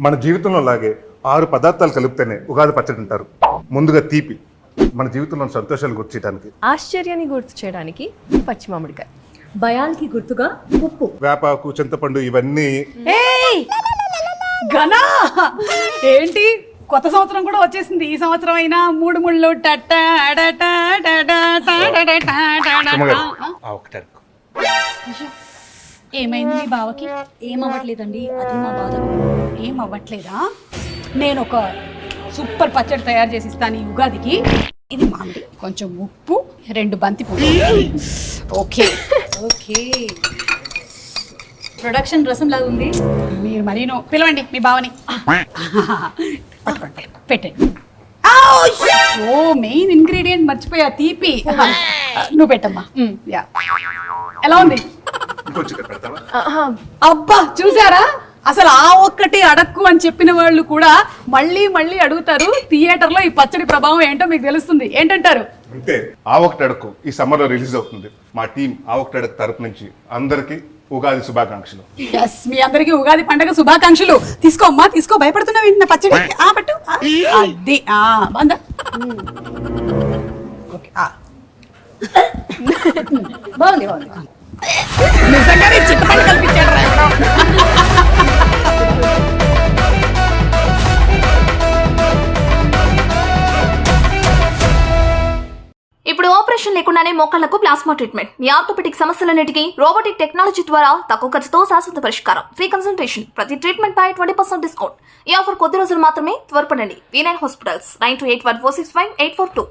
మన జీవితంలో లాగే 6 పదార్థాలు కలిపితేనే ఉగాది పచ్చడి అంటారు. ముందుగా తీపి, మన జీవితంలో సంతోషాలు గుర్తించడానికి. ఆశ్చర్యాన్ని గుర్తు చేయడానికి పచ్చి మామిడికాయ. భయానికి గుర్తుగా ఉప్పు. వేపాకు, చింతపండు ఇవన్నీ. ఘనా ఏంటి కొత్త సంవత్సరం కూడా వచ్చేసింది. ఈ సంవత్సరం అయినా 3 ముళ్ళు ఒకటి అడుగు. ఏమైంది మీ బావకి? ఏమవ్వట్లేదండి, అది మా బాధ. ఏం అవ్వట్లేదా? నేను ఒక సూపర్ పచ్చడి తయారు చేసి ఇస్తాను ఈ ఉగాదికి. ఇది మామిడి, కొంచెం ఉప్పు, 2 బంతి పువ్వులు. ఓకే ఓకే, ప్రొడక్షన్ రసం లాగా ఉంది. మీరు మరీను పిలవండి మీ బావని. పట్టుకోండి, పెట్టండి. ఓ మెయిన్ ఇంగ్రీడియంట్ మర్చిపోయా, తీపి. నువ్వు పెట్టమ్మా. యా, ఎలా ఉంది? ఇంకొంచెం ఇక్కడ పెడతావా? అబ్బా చూసారా, అసలు ఆ ఒక్కటి అడక్కు అని చెప్పిన వాళ్ళు కూడా మళ్ళీ మళ్ళీ అడుగుతారు. థియేటర్ లో ఈ పచ్చడి ప్రభావం ఏంటో మీకు తెలుస్తుంది. ఏంటంటారు? అంతే. ఆ ఒకటి అడుగు ఈ సమ్మర్ లో రిలీజ్ అవుతుంది. మా టీం ఆ ఒకటి అడుగు తరపు నుంచి అందరికి ఉగాది శుభాకాంక్షలు. ఎస్, మీ అందరికి ఉగాది పండుగ శుభాకాంక్షలు. తీసుకో అమ్మా, తీసుకో. భయపడుతున్నా వింటున్న పచ్చడి. పట్టు. అది బంద. ఓకే, బాగుంది బాగుంది. నిజంగానే చిట్టపడి కల్పించాడు రా ఎవరో. ఇప్పుడు ఆపరేషన్ లేకుండానే మోకాళ్లకు ప్లాస్మా ట్రీట్మెంట్. మీ ఆర్థోపెడిక్ సమస్యలన్నిటికీ రోబోటిక్ టెక్నాలజీ ద్వారా తక్కువ ఖర్చుతో శాశ్వత పరిష్కారం. ఫ్రీ కన్సల్టేషన్, ప్రతి ట్రీట్మెంట్ పై 20% డిస్కౌంట్. ఈ ఆఫర్ కొద్ది రోజులు మాత్రమే. త్వరపడండి. V9 hospitals 9281465842.